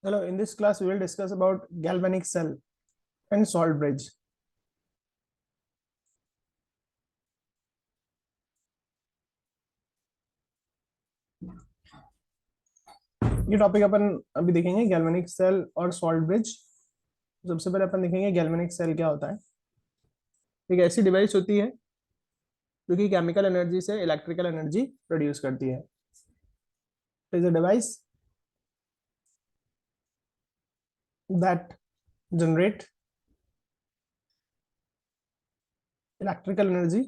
Hello, in this class we will discuss about galvanic cell and salt bridge. ये topic अपन अभी देखेंगे galvanic cell और salt bridge. सबसे पहले अपन देखेंगे गैल्वेनिक सेल क्या होता है। एक ऐसी डिवाइस होती है जो कि केमिकल एनर्जी से इलेक्ट्रिकल एनर्जी प्रोड्यूस करती है। It is a device that generate electrical energy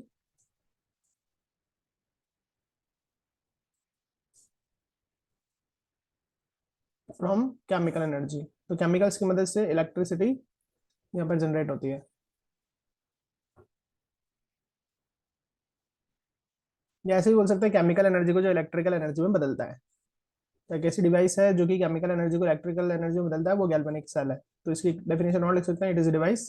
from chemical energy. तो केमिकल्स की मदद से इलेक्ट्रिसिटी यहाँ पर जनरेट होती है। या ऐसे ही बोल सकते हैं केमिकल एनर्जी को जो इलेक्ट्रिकल एनर्जी में बदलता है। तो एक ऐसी डिवाइस है जो कि केमिकल एनर्जी को इलेक्ट्रिकल एनर्जी में बदलता है, वो गैल्वेनिक सेल है। तो इसकी डेफिनेशन और लिख सकते हैं, it is a device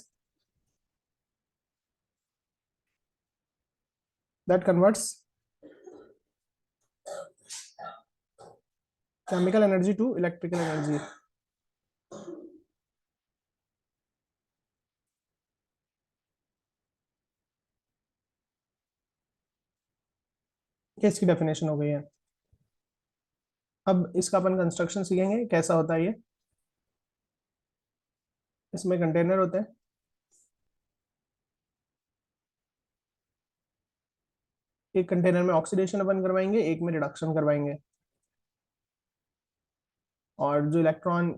that converts chemical energy to electrical energy। ये इसकी डेफिनेशन हो गई है। अब इसका अपन कंस्ट्रक्शन सीखेंगे कैसा होता है ये। इसमें कंटेनर होते हैं। एक कंटेनर में ऑक्सीडेशन अपन करवाएंगे, एक में रिडक्शन करवाएंगे। और जो इलेक्ट्रॉन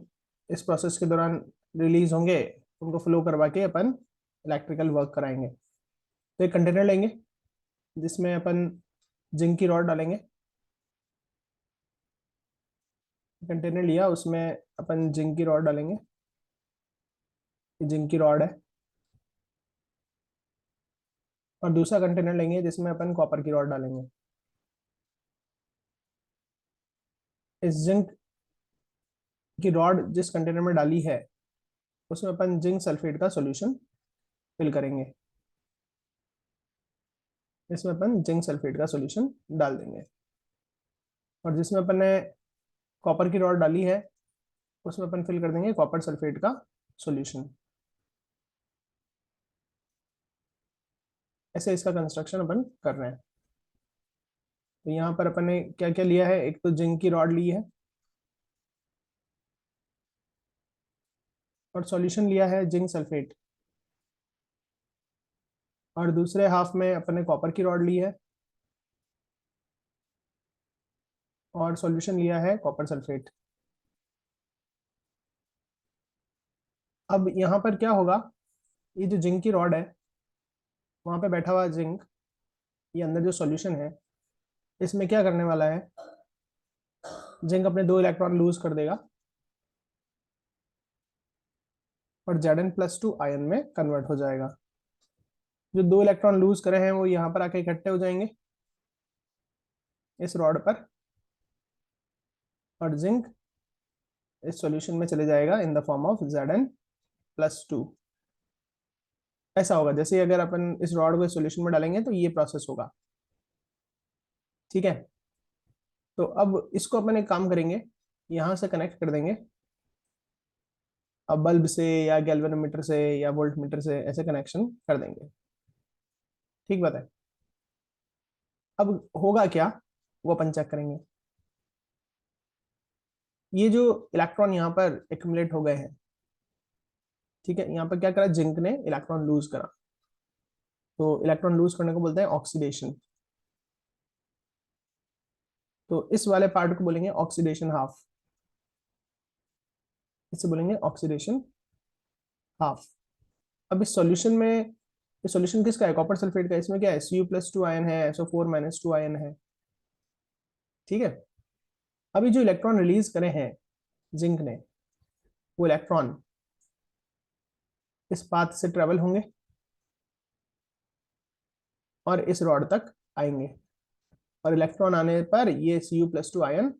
इस प्रोसेस के दौरान रिलीज होंगे उनको फ्लो करवा के अपन इलेक्ट्रिकल वर्क कराएंगे। तो एक कंटेनर लेंगे जिसमें अपन जिंक की रॉड डालेंगे। कंटेनर लिया, उसमें अपन जिंक की रॉड डालेंगे। जिंक की रॉड है। और दूसरा कंटेनर लेंगे जिसमें अपन कॉपर की रॉड डालेंगे। इस जिंक की रॉड जिस कंटेनर में डाली है उसमें अपन जिंक सल्फेट का सॉल्यूशन फिल करेंगे। इसमें अपन जिंक सल्फेट का सॉल्यूशन डाल देंगे। और जिसमें अपन ने कॉपर की रॉड डाली है उसमें अपन फिल कर देंगे कॉपर सल्फेट का सॉल्यूशन। ऐसे इसका कंस्ट्रक्शन अपन कर रहे हैं। तो यहाँ पर अपन ने क्या क्या लिया है, एक तो जिंक की रॉड ली है और सॉल्यूशन लिया है जिंक सल्फेट। और दूसरे हाफ में अपन ने कॉपर की रॉड ली है और सॉल्यूशन लिया है कॉपर सल्फेट। अब यहाँ पर क्या होगा, ये जो जिंक की रॉड है वहां पे बैठा हुआ जिंक, ये अंदर जो सॉल्यूशन है इसमें क्या करने वाला है, जिंक अपने 2 इलेक्ट्रॉन लूज कर देगा और Zn+2 आयन में कन्वर्ट हो जाएगा। जो 2 इलेक्ट्रॉन लूज करे हैं वो यहाँ पर आके इकट्ठे हो जाएंगे इस रॉड पर। और जिंक इस सॉल्यूशन में चले जाएगा इन द फॉर्म ऑफ Zn+2। ऐसा होगा जैसे ही अगर अपन इस रॉड को इस सॉल्यूशन में डालेंगे तो ये प्रोसेस होगा। ठीक है। तो अब इसको अपन एक काम करेंगे, यहाँ से कनेक्ट कर देंगे। अब बल्ब से या गैल्वेनोमीटर से या वोल्ट मीटर से ऐसे कनेक्शन कर देंगे। ठीक बात है। अब होगा क्या वो अपन चेक करेंगे। ये जो इलेक्ट्रॉन यहाँ पर एक्यूमुलेट हो गए हैं, ठीक है, यहाँ पर क्या करा, जिंक ने इलेक्ट्रॉन लूज करा। तो इलेक्ट्रॉन लूज करने को बोलते हैं ऑक्सीडेशन। तो इस वाले पार्ट को बोलेंगे ऑक्सीडेशन हाफ। इसे बोलेंगे ऑक्सीडेशन हाफ। अब इस सॉल्यूशन में, ये सॉल्यूशन किसका है, कॉपर सल्फेट का। इसमें क्या है, Cu+2 आयन है, SO4-2 आयन है। ठीक है। अभी जो इलेक्ट्रॉन रिलीज करे हैं जिंक ने, वो इलेक्ट्रॉन इस पाथ से ट्रेवल होंगे और इस रॉड तक आएंगे। और इलेक्ट्रॉन आने पर ये Cu+2 आयन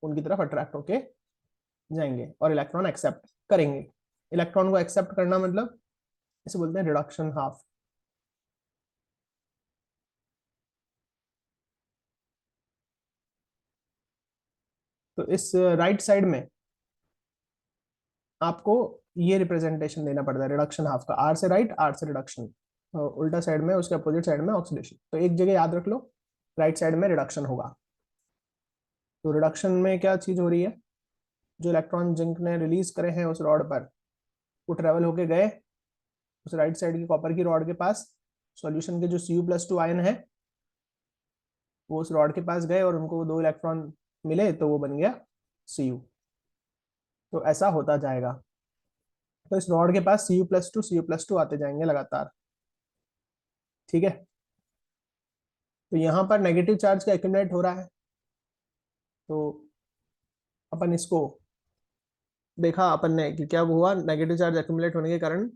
उनकी तरफ अट्रैक्ट होके जाएंगे और इलेक्ट्रॉन एक्सेप्ट करेंगे। इलेक्ट्रॉन को एक्सेप्ट करना मतलब इसे बोलते हैं रिडक्शन हाफ। तो इस राइट साइड में आपको ये रिप्रेजेंटेशन देना पड़ता है रिडक्शन हाफ का, आर से राइट, आर से रिडक्शन, उल्टा साइड में उसके अपोजिट साइड में ऑक्सीडेशन। तो एक जगह याद रख लो, राइट साइड में रिडक्शन होगा। तो रिडक्शन में क्या चीज हो रही है, जो इलेक्ट्रॉन जिंक ने रिलीज करे हैं उस रॉड पर, वो ट्रेवल होके गए उस राइट साइड की कॉपर की रॉड के पास, सॉल्यूशन के जो Cu+2 आयन है वो उस रॉड के पास गए और उनको 2 इलेक्ट्रॉन मिले, तो वो बन गया Cu। तो ऐसा होता जाएगा। तो इस रॉड के पास Cu+2 आते जाएंगे लगातार, ठीक है। तो यहाँ पर नेगेटिव चार्ज का एक्यूमुलेट हो रहा है, तो अपन इसको देखा अपन ने कि क्या हुआ, नेगेटिव चार्ज एक्यूमुलेट होने के कारण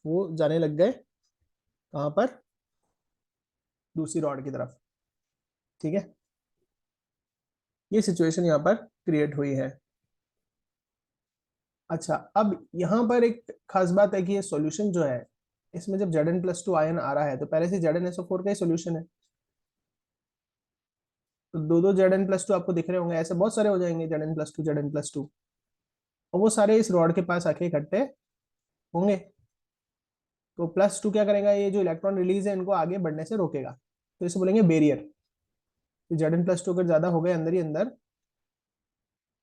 वो जाने लग गए कहाँ पर, दूसरी रॉड की तरफ, ठीक है। ये सिचुएशन यहाँ पर क्रिएट हुई है। अच्छा, अब यहाँ पर एक खास बात है कि ये सॉल्यूशन जो है, इसमें जब Zn+2 आयन आ रहा है तो पहले से ZnSO4 का ही सॉल्यूशन है, तो दो दो Zn+2 आपको दिख रहे होंगे, ऐसे बहुत सारे हो जाएंगे Zn+2 और वो सारे इस रॉड के पास आके इकट्ठे होंगे। तो +2 क्या करेगा, ये जो इलेक्ट्रॉन रिलीज है इनको आगे बढ़ने से रोकेगा, तो इसे बोलेंगे बैरियर। तो Zn+2 अगर ज्यादा हो गए अंदर ही अंदर, तो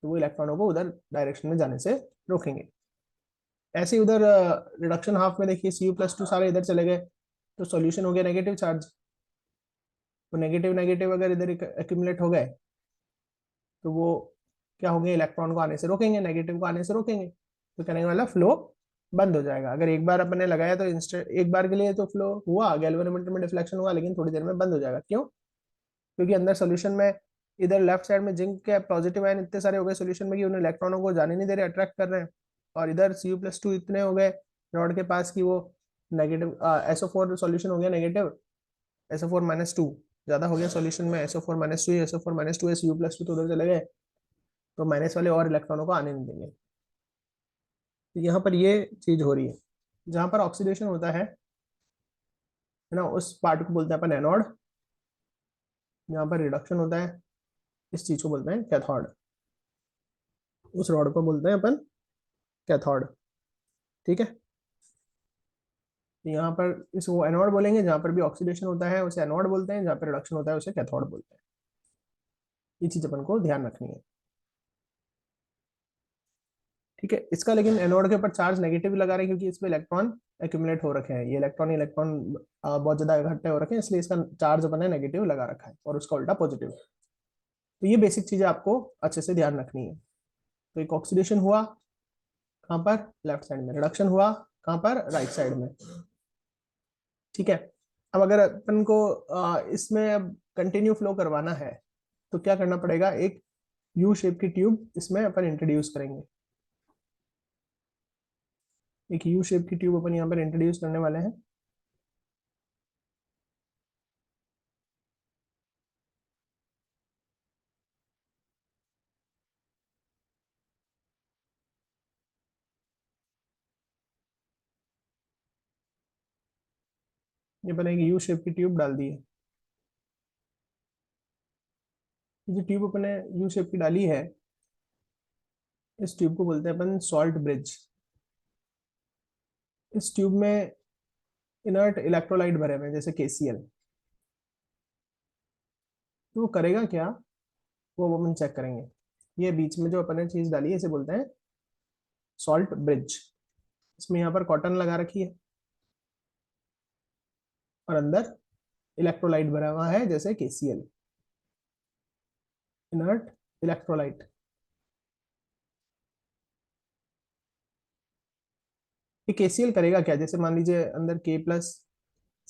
वो इलेक्ट्रॉनों को उधर डायरेक्शन में जाने से रोकेंगे। ऐसे ही उधर रिडक्शन हाफ में देखिए Cu+2 सारे इधर चले गए, तो सॉल्यूशन हो गया नेगेटिव चार्ज। तो नेगेटिव नेगेटिव अगर इधर एक्यूमुलेट हो गए, तो वो क्या होंगे, इलेक्ट्रॉन को आने से रोकेंगे, नेगेटिव को आने से रोकेंगे, तो कहने वाला फ्लो बंद हो जाएगा। अगर एक बार अपने लगाया तो इंस्टेंट एक बार के लिए तो फ्लो हुआ, गैल्वेनोमीटर में डिफ्लेक्शन हुआ, लेकिन थोड़ी देर में बंद हो जाएगा। क्यों? क्योंकि अंदर सोल्यूशन में इधर लेफ्ट साइड में जिंक के पॉजिटिव आयन इतने सारे हो गए सोल्यूशन में कि उन्हें इलेक्ट्रॉनों को जाने नहीं दे रहे, अट्रैक्ट कर रहे हैं। और इधर Cu+2 इतने हो गए रॉड के पास कि वो नेगेटिव, SO4 सॉल्यूशन हो गया नेगेटिव, SO4-2 ज्यादा हो गया सॉल्यूशन में, SO4-2 है, Cu+2 तो उधर चले गए, तो माइनस वाले और इलेक्ट्रॉनों को आने नहीं देंगे। तो यहाँ पर ये चीज हो रही है, जहां पर ऑक्सीडेशन होता है ना, उस पार्ट को बोलते हैं अपन एनोड, जहाँ पर रिडक्शन होता है इस चीज को बोलते हैं कैथोड, उस रॉड को बोलते हैं अपन कैथोड, ठीक है। तो यहाँ पर इसको एनोड बोलेंगे, जहाँ पर भी ऑक्सीडेशन होता है उसे एनोड बोलते हैं, जहाँ पर रिडक्शन होता है उसे कैथोड बोलते हैं। ये चीज अपन को ध्यान रखनी है, ठीक है। इसका लेकिन एनोड के ऊपर चार्ज नेगेटिव लगा रहे हैं, क्योंकि इसमें इलेक्ट्रॉन एक्यूमुलेट हो रखे हैं, ये इलेक्ट्रॉन इलेक्ट्रॉन बहुत ज्यादा इकट्ठे हो रखे हैं, इसलिए इसका चार्ज अपन ने नेगेटिव लगा रखा है और उसका उल्टा पॉजिटिव। तो ये बेसिक चीजें आपको अच्छे से ध्यान रखनी है। तो एक ऑक्सीडेशन हुआ कहाँ पर, लेफ्ट साइड में, रिडक्शन हुआ कहाँ पर, राइट साइड में, ठीक है। अब अगर अपन को इसमें अब कंटिन्यू फ्लो करवाना है, तो क्या करना पड़ेगा, एक यू शेप की ट्यूब इसमें अपन इंट्रोड्यूस करेंगे। एक यू शेप की ट्यूब अपन यहाँ पर इंट्रोड्यूस करने वाले हैं। ये अपन एक यू शेप की ट्यूब डाल दी है। ये जो ट्यूब अपन ने यू शेप की डाली है, इस ट्यूब को बोलते हैं अपन सॉल्ट ब्रिज। इस ट्यूब में इनर्ट इलेक्ट्रोलाइट भरे हुए हैं जैसे KCl। तो वो करेगा क्या, वो अपन चेक करेंगे। ये बीच में जो अपन ने चीज डाली है इसे बोलते हैं सॉल्ट ब्रिज। इसमें यहाँ पर कॉटन लगा रखी है और अंदर इलेक्ट्रोलाइट भरा हुआ है जैसे KCl, इनर्ट इलेक्ट्रोलाइट। ये KCl करेगा क्या, जैसे मान लीजिए अंदर K+Cl-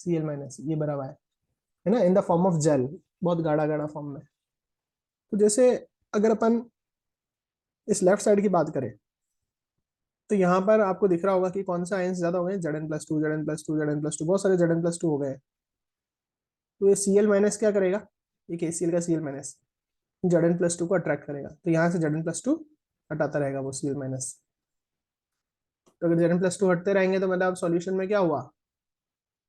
ये भरा हुआ है ना, in the form of gel, बहुत गाढ़ा गाढ़ा फॉर्म में। तो जैसे अगर अपन इस लेफ्ट साइड की बात करें, तो यहाँ पर आपको दिख रहा होगा कि कौन सा आयंस ज्यादा हो गए, Zn+2 Zn+2 Zn+2, बहुत सारे Zn+2 हो गए। तो ये Cl- क्या करेगा, ये KCl का Cl- Zn+2 को अट्रैक्ट करेगा, तो यहाँ से Zn+2 हटाता रहेगा वो Cl-। तो अगर Zn+2 हटते रहेंगे तो मतलब सॉल्यूशन में क्या हुआ,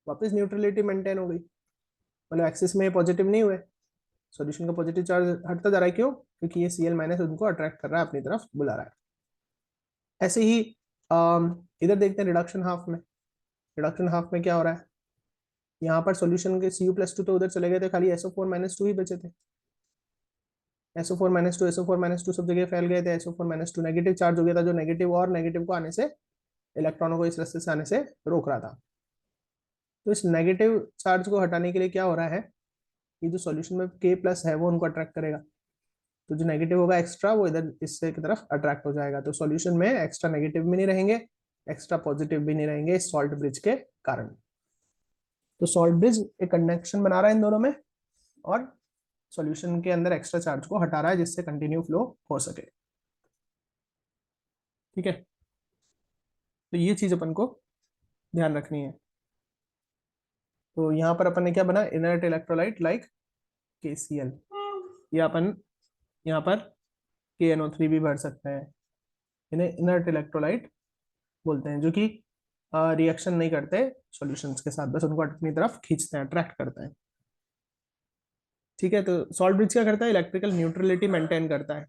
वापस न्यूट्रलिटी मेंटेन हो गई, मतलब एक्सिस में पॉजिटिव नहीं हुए, सॉल्यूशन का पॉजिटिव चार्ज हटता जा रहा है। क्यों? क्योंकि ये Cl- उनको अट्रैक्ट कर रहा है, अपनी तरफ बुला रहा है। ऐसे ही इधर देखते हैं रिडक्शन हाफ में। रिडक्शन हाफ में क्या हो रहा है, यहाँ पर सॉल्यूशन के Cu+2 तो उधर चले गए थे, खाली SO4-2 ही बचे थे। SO4-2 SO4-2 सब जगह फैल गए थे, SO4-2 नेगेटिव चार्ज हो गया था, जो नेगेटिव और नेगेटिव को आने से, इलेक्ट्रॉनों को इस रास्ते से आने से रोक रहा था। तो इस नेगेटिव चार्ज को हटाने के लिए क्या हो रहा है, ये जो सॉल्यूशन में K+ है वो उनको अट्रैक्ट करेगा, तो जो नेगेटिव होगा एक्स्ट्रा वो इधर इससे की तरफ अट्रैक्ट हो जाएगा, तो सॉल्यूशन में एक्स्ट्रा नेगेटिव भी नहीं रहेंगे, एक्स्ट्रा पॉजिटिव भी नहीं रहेंगे इस सॉल्ट ब्रिज के कारण। तो सॉल्ट ब्रिज एक कनेक्शन बना रहा है इन दोनों में, और सॉल्यूशन के अंदर एक्स्ट्रा चार्ज को हटा रहा है जिससे कंटिन्यू फ्लो हो सके। ठीक है, तो ये चीज अपन को ध्यान रखनी है। तो यहाँ पर अपन ने क्या बना, इनर्ट इलेक्ट्रोलाइट लाइक KCl, या अपन यहाँ पर KNO3 भी भर सकते हैं। इन्हें इनर्ट इलेक्ट्रोलाइट बोलते हैं, जो कि रिएक्शन नहीं करते सॉल्यूशंस के साथ, बस उनको अपनी तरफ खींचते हैं, अट्रैक्ट करते हैं। ठीक है, तो सॉल्ट ब्रिज क्या करता है, इलेक्ट्रिकल न्यूट्रलिटी मेंटेन करता है।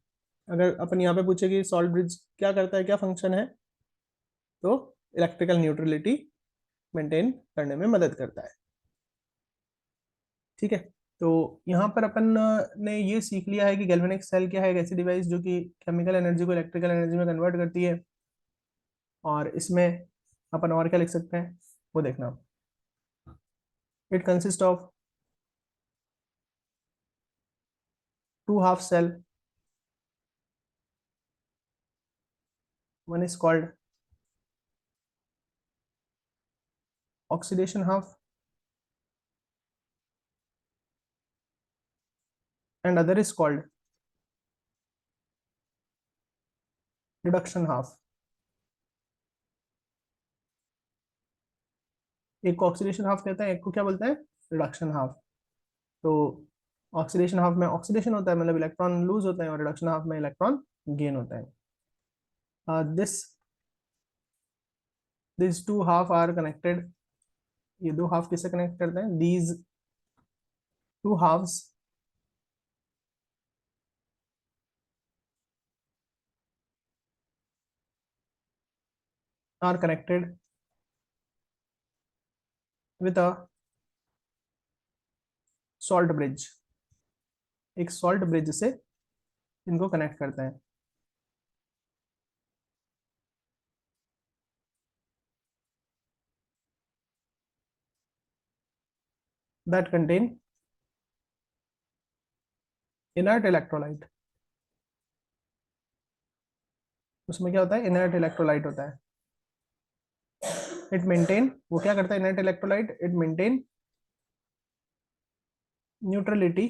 अगर अपन यहाँ पे पूछे कि सॉल्ट ब्रिज क्या करता है, क्या फंक्शन है, तो इलेक्ट्रिकल न्यूट्रलिटी मेंटेन करने में मदद करता है। ठीक है, तो यहाँ पर अपन ने ये सीख लिया है कि गैल्वेनिक सेल क्या है, एक ऐसी डिवाइस जो कि केमिकल एनर्जी को इलेक्ट्रिकल एनर्जी में कन्वर्ट करती है। और इसमें अपन और क्या लिख सकते हैं वो देखना। It consist of two half cell, one is called oxidation half and other is called reduction half। एक को ऑक्सीडेशन हाफ कहते हैं, एक को क्या बोलते हैं, रिडक्शन हाफ। तो ऑक्सीडेशन हाफ में ऑक्सीडेशन होता है, मतलब इलेक्ट्रॉन लूज होते हैं, और रिडक्शन हाफ में इलेक्ट्रॉन गेन होता है। This this two half are connected, ये दो हाफ किससे कनेक्ट करते हैं, these two halves are connected with a salt bridge, एक सॉल्ट ब्रिज से इनको कनेक्ट करते हैं। दैट कंटेन इनर्ट इलेक्ट्रोलाइट, उसमें क्या होता है, इनर्ट इलेक्ट्रोलाइट होता है। इट मेंटेन, वो क्या करता है inert electrolyte, it maintain neutrality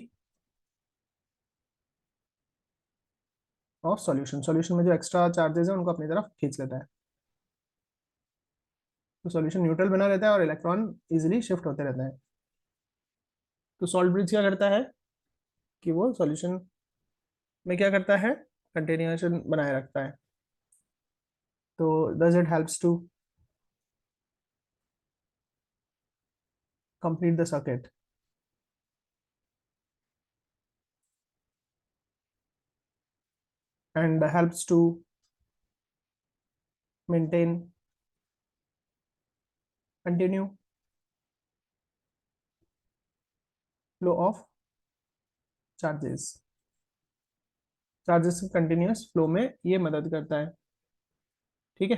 of solution, solution में जो एक्स्ट्रा चार्जेस है उनको अपनी तरफ खींच लेता है, तो सॉल्यूशन न्यूट्रल बना रहता है और इलेक्ट्रॉन इजीली शिफ्ट होते रहते हैं। तो सॉल्ट ब्रिज क्या करता है कि वो सॉल्यूशन में क्या करता है, कंटिन्यूएशन बनाए रखता है। तो does it helps to complete the circuit and helps to maintain continue flow of charges, charges के कंटिन्यूस फ्लो में ये मदद करता है। ठीक है,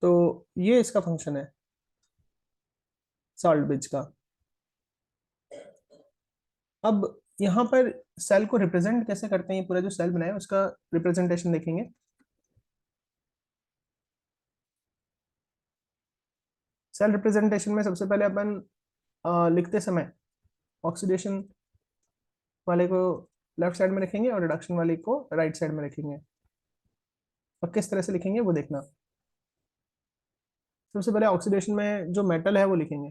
तो ये इसका फंक्शन है सॉल्ट ब्रिज का। अब यहाँ पर सेल को रिप्रेजेंट कैसे करते हैं, ये पूरा जो सेल बनाया है उसका रिप्रेजेंटेशन देखेंगे। सेल रिप्रेजेंटेशन में सबसे पहले अपन लिखते समय ऑक्सीडेशन वाले को लेफ्ट साइड में लिखेंगे और रिडक्शन वाले को राइट साइड में लिखेंगे। और किस तरह से लिखेंगे वो देखना। सबसे पहले ऑक्सीडेशन में जो मेटल है वो लिखेंगे।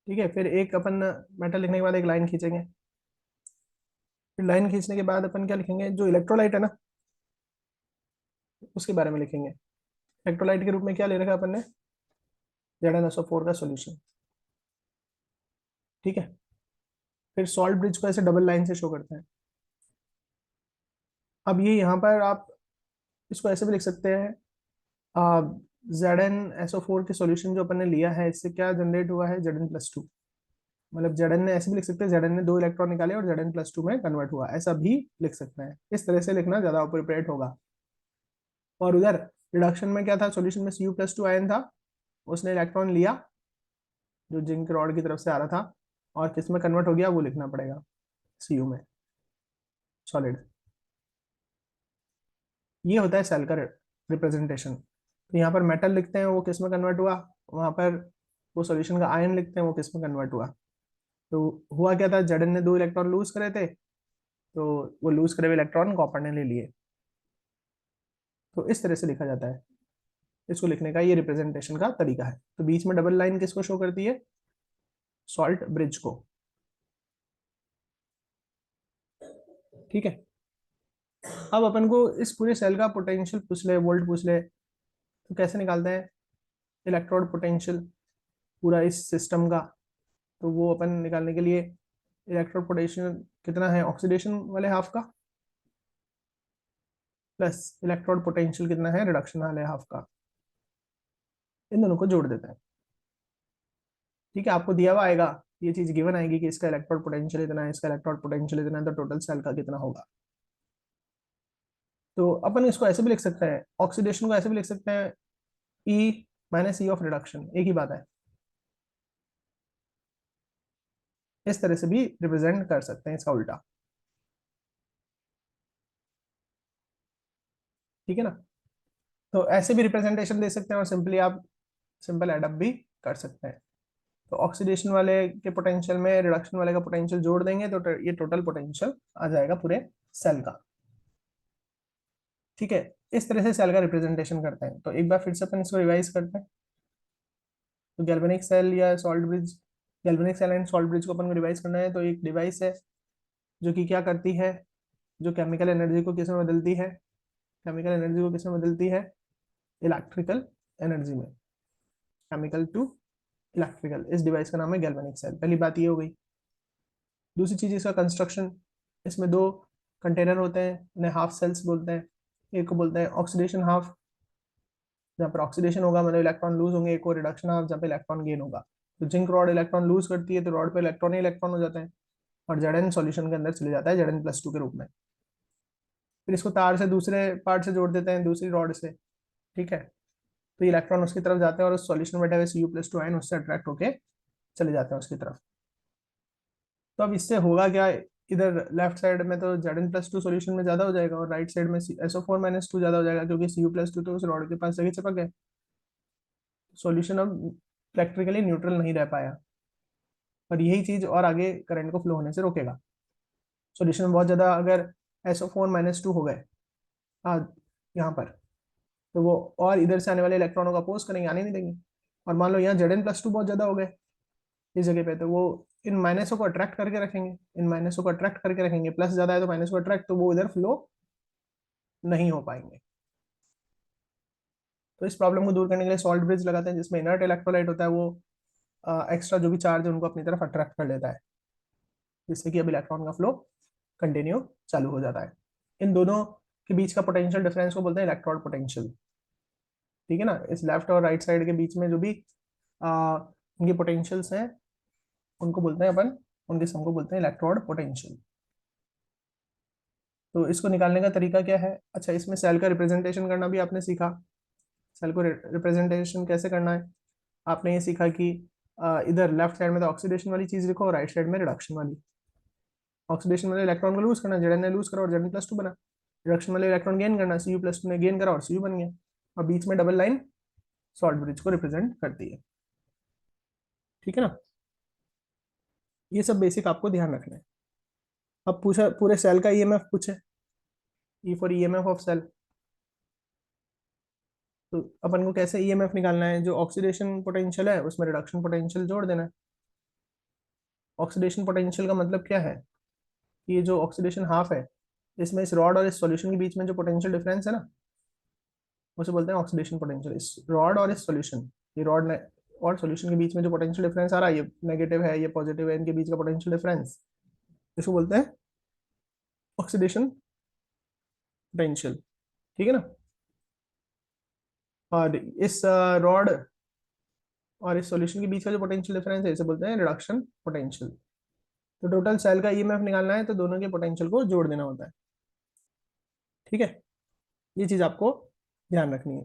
ठीक है, फिर एक अपन मेटल लिखने के बाद एक लाइन खींचेंगे। फिर लाइन खींचने के बाद अपन क्या लिखेंगे, जो इलेक्ट्रोलाइट है ना उसके बारे में लिखेंगे। इलेक्ट्रोलाइट के रूप में क्या ले रखा है अपन ने, Zn4 का सॉल्यूशन। ठीक है, फिर सॉल्ट ब्रिज को ऐसे डबल लाइन से शो करते हैं। अब ये यहाँ पर आप इसको ऐसे भी लिख सकते हैं, ZnSO4 के सॉल्यूशन जो अपन ने लिया है, इससे क्या जनरेट हुआ है, Zn+2। मतलब Zn ने ऐसे भी लिख सकते हैं, Zn ने 2 इलेक्ट्रॉन निकाले और Zn+2 में कन्वर्ट हुआ, ऐसा भी लिख सकते हैं। इस तरह से लिखना ज्यादा अप्रोप्रिएट होगा। और उधर रिडक्शन में क्या था, सॉल्यूशन में Cu+2 आयन था, उसने इलेक्ट्रॉन लिया जो जिंक रॉड की तरफ से आ रहा था, और किस में कन्वर्ट हो गया वो लिखना पड़ेगा, Cu में, सॉलिड। ये होता है सेल का रिप्रेजेंटेशन। तो यहाँ पर मेटल लिखते हैं वो किस में कन्वर्ट हुआ, वहां पर वो सॉल्यूशन का आयन लिखते हैं वो किस में कन्वर्ट हुआ। तो हुआ क्या था, Zn ने 2 इलेक्ट्रॉन लूज करे थे, तो वो लूज करे हुए इलेक्ट्रॉन कॉपर ने ले लिए। तो इस तरह से लिखा जाता है, इसको लिखने का ये रिप्रेजेंटेशन का तरीका है। तो बीच में डबल लाइन किसको शो करती है, सॉल्ट ब्रिज को। ठीक है, अब अपन को इस पूरे सेल का पोटेंशियल पूछ ले, वोल्ट पूछ ले, तो कैसे निकालते हैं इलेक्ट्रोड पोटेंशियल पूरा इस सिस्टम का। तो वो अपन निकालने के लिए इलेक्ट्रोड पोटेंशियल कितना है ऑक्सीडेशन वाले हाफ का, प्लस इलेक्ट्रोड पोटेंशियल कितना है रिडक्शन वाले हाफ का, इन दोनों को जोड़ देते हैं। ठीक है, आपको दिया हुआ आएगा, ये चीज गिवन आएगी कि इसका इलेक्ट्रोड पोटेंशियल इतना है, इसका इलेक्ट्रोड पोटेंशियल इतना है, तो टोटल सेल का कितना होगा। तो अपन इसको ऐसे भी लिख सकते हैं, ऑक्सीडेशन को ऐसे भी लिख सकते हैं, E - E ऑफ रिडक्शन, एक ही बात है। इस तरह से भी रिप्रेजेंट कर सकते हैं इसका उल्टा। ठीक है ना, तो ऐसे भी रिप्रेजेंटेशन दे सकते हैं, और सिंपली आप सिंपल एडअप भी कर सकते हैं। तो ऑक्सीडेशन वाले के पोटेंशियल में रिडक्शन वाले का पोटेंशियल जोड़ देंगे तो ये टोटल पोटेंशियल आ जाएगा पूरे सेल का। ठीक है, इस तरह से सेल का रिप्रेजेंटेशन करते हैं। तो एक बार फिर से अपन इसको रिवाइज करते हैं। तो गैल्वेनिक सेल या salt bridge, galvanic cell and salt bridge को अपन को रिवाइज करना है। तो एक डिवाइस है जो कि क्या करती है, जो केमिकल एनर्जी को किस में बदलती है, केमिकल एनर्जी को किस में बदलती है, इलेक्ट्रिकल एनर्जी में, केमिकल टू इलेक्ट्रिकल। इस डिवाइस का नाम है गैल्वेनिक सेल। पहली बात ये हो गई। दूसरी चीज इसका कंस्ट्रक्शन, इसमें 2 कंटेनर होते हैं, उन्हें हाफ सेल्स बोलते हैं। एक को बोलते हैं ऑक्सीडेशन हाफ, जहाँ पर ऑक्सीडेशन होगा मतलब इलेक्ट्रॉन लूज होंगे, एक और रिडक्शन हाफ जहाँ पे इलेक्ट्रॉन गेन होगा। तो जिंक रॉड इलेक्ट्रॉन लूज करती है, तो रॉड पे इलेक्ट्रॉन ही इलेक्ट्रॉन हो जाते हैं, और Zn सॉल्यूशन के अंदर चले जाता है Zn+2 के रूप में। फिर इसको तार से दूसरे पार्ट से जोड़ देते हैं, दूसरी रॉड से। ठीक है, तो इलेक्ट्रॉन उसकी तरफ जाते हैं और उस सॉल्यूशन में बैठे हुए Cu+2 आयन उससे अट्रैक्ट होके चले जाते हैं उसकी तरफ। तो अब इससे होगा क्या, इधर लेफ्ट साइड में तो Zn+2 सॉल्यूशन में ज्यादा हो जाएगा, और राइट साइड में SO4 - 2 ज्यादा हो जाएगा, क्योंकि Cu+2 तो उस रॉड के पास जगह चिपक है। सॉल्यूशन अब इलेक्ट्रिकली न्यूट्रल नहीं रह पाया, और यही चीज और आगे करंट को फ्लो होने से रोकेगा। सॉल्यूशन में बहुत ज्यादा अगर SO4 - 2 हो गए यहाँ पर, तो वो और इधर से आने वाले इलेक्ट्रॉनों का अपोज करेंगे, आने नहीं देंगे। और मान लो यहाँ Zn+2 बहुत ज्यादा हो गए इस जगह पे, तो वो इन माइनसों को अट्रैक्ट करके रखेंगे, इन माइनसों को अट्रैक्ट करके रखेंगे, प्लस ज्यादा है तो माइनस को अट्रैक्ट, तो वो इधर फ्लो नहीं हो पाएंगे। तो इस प्रॉब्लम को दूर करने के लिए सॉल्ट ब्रिज लगाते हैं, जिसमें इनर्ट इलेक्ट्रोलाइट होता है, वो एक्स्ट्रा जो भी चार्ज है उनको अपनी तरफ अट्रैक्ट कर लेता है, जिससे कि अब इलेक्ट्रॉन का फ्लो कंटिन्यू चालू हो जाता है। इन दोनों के बीच का पोटेंशियल डिफरेंस को बोलते हैं इलेक्ट्रोड पोटेंशियल। ठीक है ना, इस लेफ्ट और राइट साइड के बीच में जो भी उनके पोटेंशियल्स हैं उनको बोलते हैं अपन, उनके सम को बोलते हैं इलेक्ट्रोड पोटेंशियल। तो इसको निकालने का तरीका क्या है, अच्छा इसमें सेल का रिप्रेजेंटेशन करना भी आपने सीखा। सेल को रिप्रेजेंटेशन कैसे करना है, आपने ये सीखा कि इधर लेफ्ट साइड में तो ऑक्सीडेशन वाली चीज लिखो और राइट साइड में रिडक्शन वाली। ऑक्सीडेशन वाले इलेक्ट्रॉन को लूज करना, Zn ने लूज करा और Zn+2 बना। रिडक्शन वाले इलेक्ट्रॉन गेन करना, Cu+2 ने गेन करा और Cu बन गया। और बीच में डबल लाइन सॉल्ट ब्रिज को रिप्रेजेंट करती है। ठीक है ना, ये सब बेसिक आपको ध्यान रखना है। अब पूछा पूरे सेल का ईएमएफ पूछे, E for EMF of cell. तो अपन को कैसे ईएमएफ निकालना है, जो ऑक्सीडेशन पोटेंशियल है उसमें रिडक्शन पोटेंशियल जोड़ देना है। ऑक्सीडेशन पोटेंशियल का मतलब क्या है, कि ये जो ऑक्सीडेशन हाफ है, इसमें इस रॉड और इस सॉल्यूशन के बीच में जो पोटेंशियल डिफरेंस है ना, उसे बोलते हैं ऑक्सीडेशन पोटेंशियल। इस रॉड और इस सॉल्यूशन, ये रॉड और सॉल्यूशन के बीच में जो पोटेंशियल डिफरेंस आ रहा है, ये नेगेटिव है ये पॉजिटिव है, इनके बीच का पोटेंशियल डिफरेंस, इसको बोलते हैं ऑक्सीडेशन पोटेंशियल, ठीक है ना। और इस रॉड और इस सॉल्यूशन के बीच का जो पोटेंशियल डिफरेंस है इसे बोलते हैं रिडक्शन पोटेंशियल। तो टोटल सेल का ईएमएफ निकालना है तो दोनों के पोटेंशियल को जोड़ देना होता है, ठीक है। ये चीज आपको ध्यान रखनी है।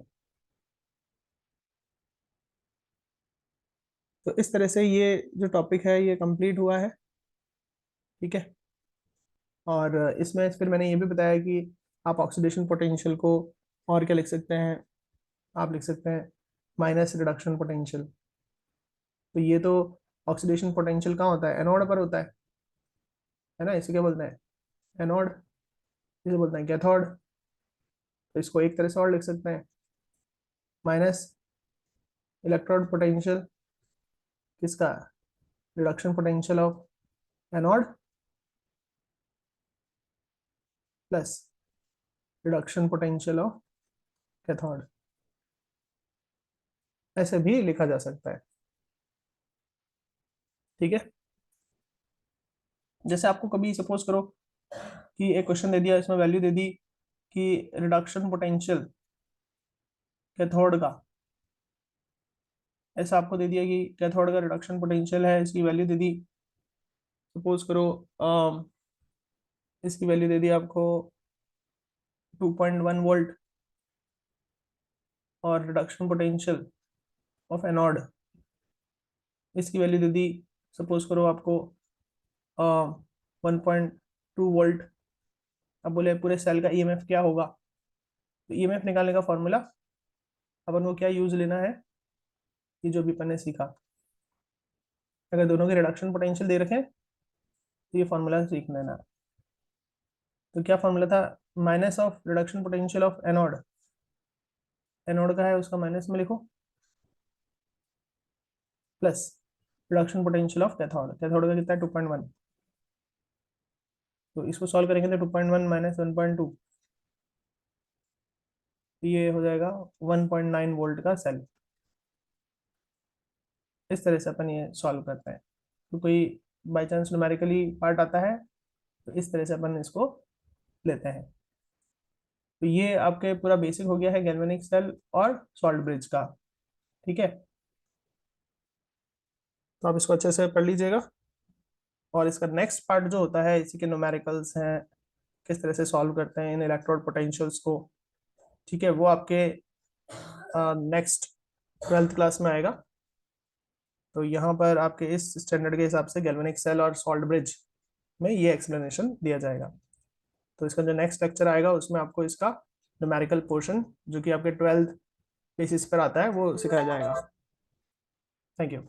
तो इस तरह से ये जो टॉपिक है ये कंप्लीट हुआ है, ठीक है। और इसमें फिर मैंने ये भी बताया कि आप ऑक्सीडेशन पोटेंशियल को और क्या लिख सकते हैं, आप लिख सकते हैं माइनस रिडक्शन पोटेंशियल। तो ये तो ऑक्सीडेशन पोटेंशियल कहाँ होता है, एनोड पर होता है ना। इसे क्या बोलते हैं, एनोड। इसे बोलते हैं कैथोड। तो इसको एक तरह से और लिख सकते हैं, माइनस इलेक्ट्रोड पोटेंशियल किसका, reduction potential of anode plus reduction potential of cathode, ऐसे भी लिखा जा सकता है, ठीक है। जैसे आपको कभी सपोज करो कि एक क्वेश्चन दे दिया, इसमें वैल्यू दे दी कि रिडक्शन पोटेंशियल कैथोड का, ऐसा आपको दे दिया कि कैथोड का रिडक्शन पोटेंशियल है, इसकी वैल्यू दे दी, सपोज करो इसकी वैल्यू दे दी आपको 2.1 वोल्ट, और रिडक्शन पोटेंशियल ऑफ एनोड इसकी वैल्यू दे दी, सपोज करो आपको 1.2 वोल्ट। अब बोले पूरे सेल का ईएमएफ क्या होगा, तो ईएमएफ निकालने का फॉर्मूला अपन को क्या यूज लेना है, ये जो भी अपन ने सीखा। अगर दोनों के रिडक्शन पोटेंशियल दे रखे तो ये फॉर्मूला सीख लेना। तो क्या फॉर्मूला था, minus of reduction potential of anode, anode का है उसका माइनस में लिखो, plus reduction potential of cathode, cathode का कितना है 2.1। तो इसको सॉल्व करेंगे तो 2.1 माइनस 1.2, ये हो जाएगा 1.9 वोल्ट का सेल। इस तरह से अपन ये सॉल्व करते हैं। तो कोई बाई चांस न्यूमेरिकली पार्ट आता है तो इस तरह से अपन इसको लेते हैं। तो ये आपके पूरा बेसिक हो गया है गैल्वेनिक सेल और सॉल्ट ब्रिज का, ठीक है। तो आप इसको अच्छे से पढ़ लीजिएगा। और इसका नेक्स्ट पार्ट जो होता है इसी के न्यूमेरिकल्स हैं, किस तरह से सॉल्व करते हैं इन इलेक्ट्रोड पोटेंशियल्स को, ठीक है, वो आपके नेक्स्ट 12th क्लास में आएगा। तो यहाँ पर आपके इस स्टैंडर्ड के हिसाब से गैल्वेनिक सेल और सॉल्ट ब्रिज में ये एक्सप्लेनेशन दिया जाएगा। तो इसका जो नेक्स्ट लेक्चर आएगा उसमें आपको इसका न्यूमेरिकल पोर्शन जो कि आपके 12th बेसिस पर आता है वो सिखाया जाएगा। Thank you.